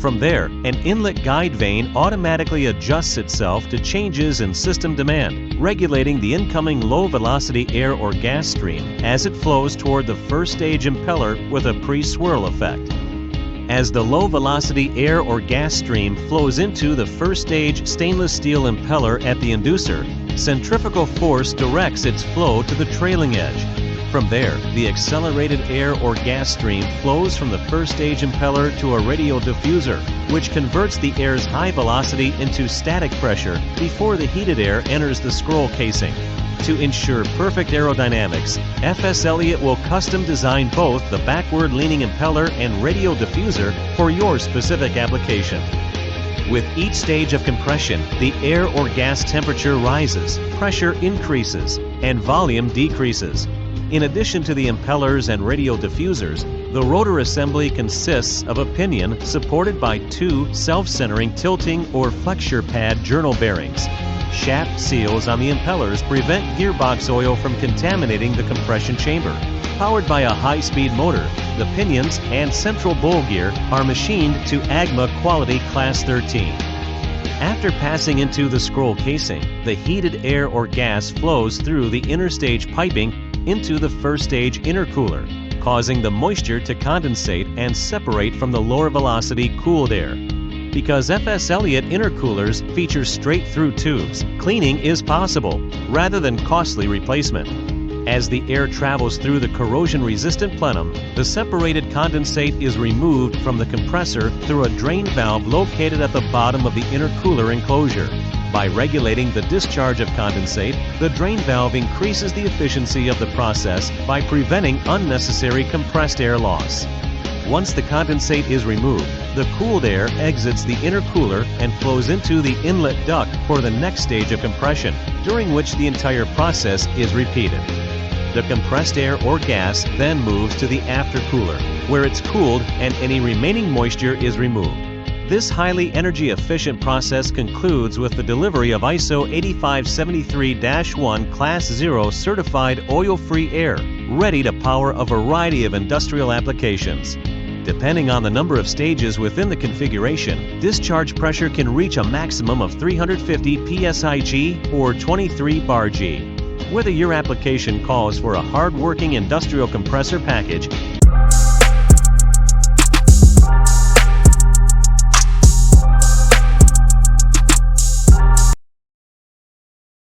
From there, an inlet guide vane automatically adjusts itself to changes in system demand, regulating the incoming low-velocity air or gas stream as it flows toward the first stage impeller with a pre-swirl effect. As the low-velocity air or gas stream flows into the first stage stainless steel impeller at the inducer, centrifugal force directs its flow to the trailing edge. From there, the accelerated air or gas stream flows from the first stage impeller to a radial diffuser, which converts the air's high velocity into static pressure before the heated air enters the scroll casing. To ensure perfect aerodynamics, FS Elliott will custom design both the backward-leaning impeller and radial diffuser for your specific application. With each stage of compression, the air or gas temperature rises, pressure increases, and volume decreases. In addition to the impellers and radial diffusers, the rotor assembly consists of a pinion supported by two self-centering tilting or flexure pad journal bearings. Shaft seals on the impellers prevent gearbox oil from contaminating the compression chamber. Powered by a high-speed motor, the pinions and central bowl gear are machined to AGMA quality Class 13. After passing into the scroll casing, the heated air or gas flows through the inner stage piping into the first stage intercooler, causing the moisture to condensate and separate from the lower velocity cooled air. Because FS Elliott intercoolers feature straight-through tubes, cleaning is possible, rather than costly replacement. As the air travels through the corrosion-resistant plenum, the separated condensate is removed from the compressor through a drain valve located at the bottom of the intercooler enclosure. By regulating the discharge of condensate, the drain valve increases the efficiency of the process by preventing unnecessary compressed air loss. Once the condensate is removed, the cooled air exits the intercooler and flows into the inlet duct for the next stage of compression, during which the entire process is repeated. The compressed air or gas then moves to the aftercooler, where it's cooled and any remaining moisture is removed. This highly energy-efficient process concludes with the delivery of ISO 8573-1 Class 0 certified oil-free air, ready to power a variety of industrial applications. Depending on the number of stages within the configuration, discharge pressure can reach a maximum of 350 psi-G or 23 bar-G. Whether your application calls for a hard-working industrial compressor package